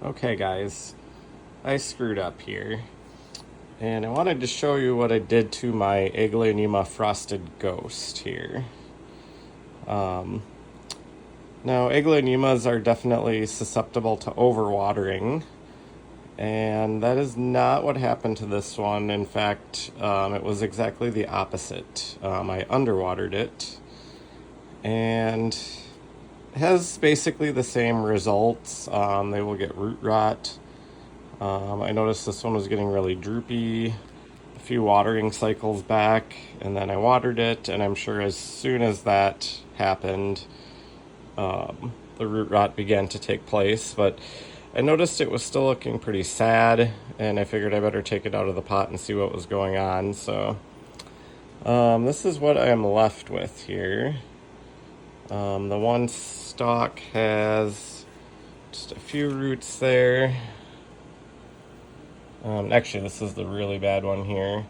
Okay guys, I screwed up here, and I wanted to show you what I did to my Aglaonema Frosted Ghost here. Now, Aglaonemas are definitely susceptible to overwatering, and that is not what happened to this one. In fact, it was exactly the opposite. I underwatered it, and it has basically the same results. They will get root rot. I noticed this one was getting really droopy a few watering cycles back, and then I watered it, and I'm sure as soon as that happened, the root rot began to take place. But I noticed it was still looking pretty sad, and I figured I better take it out of the pot and see what was going on. So this is what I am left with here. The one stalk has just a few roots there. Actually, this is the really bad one here.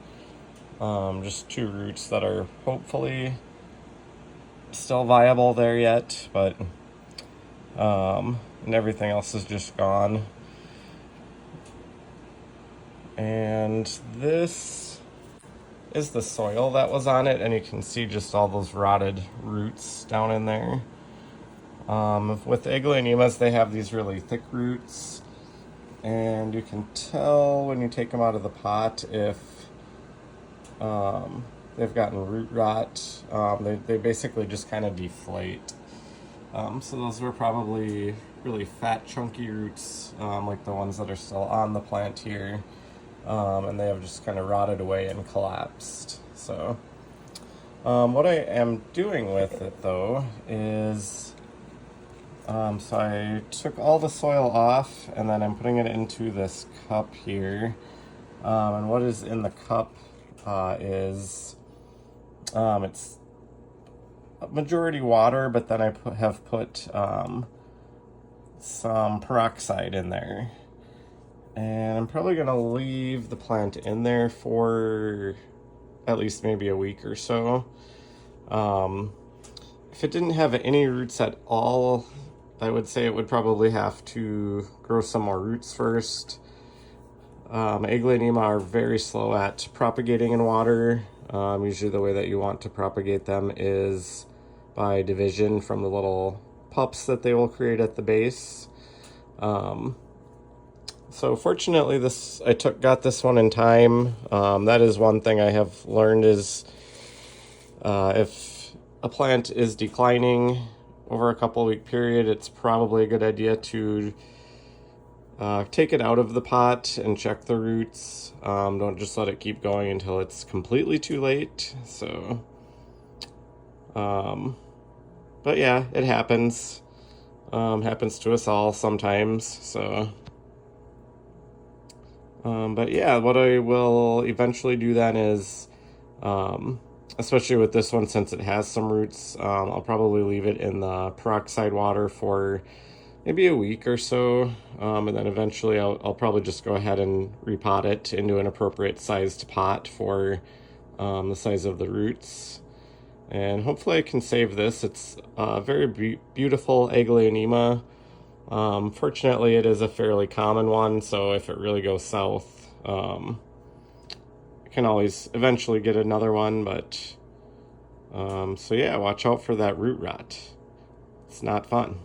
Just two roots that are hopefully still viable there yet, but and everything else is just gone. And this is the soil that was on it, and you can see just all those rotted roots down in there. With Aglaonemas, they have these really thick roots, and you can tell when you take them out of the pot if they've gotten root rot. They basically just kind of deflate. So those were probably really fat, chunky roots, like the ones that are still on the plant here, and they have just kind of rotted away and collapsed. So what I am doing with it though is so I took all the soil off, and then I'm putting it into this cup here. And what is in the cup is it's a majority water, but then I have put some peroxide in there. And I'm probably going to leave the plant in there for at least maybe a week or so. If it didn't have any roots at all, I would say it would probably have to grow some more roots first. Aglaonema are very slow at propagating in water. Usually the way that you want to propagate them is by division from the little pups that they will create at the base. So fortunately I got this one in time. That is one thing I have learned is if a plant is declining over a couple week period, it's probably a good idea to take it out of the pot and check the roots. Don't just let it keep going until it's completely too late. So, but yeah, it happens. Happens to us all sometimes. So, but yeah, what I will eventually do then is, especially with this one, since it has some roots, I'll probably leave it in the peroxide water for maybe a week or so, and then eventually I'll probably just go ahead and repot it into an appropriate sized pot for the size of the roots. And hopefully I can save this. It's a very beautiful Aglaonema. Fortunately, it is a fairly common one, so if it really goes south, I can always eventually get another one, but so yeah, watch out for that root rot. It's not fun.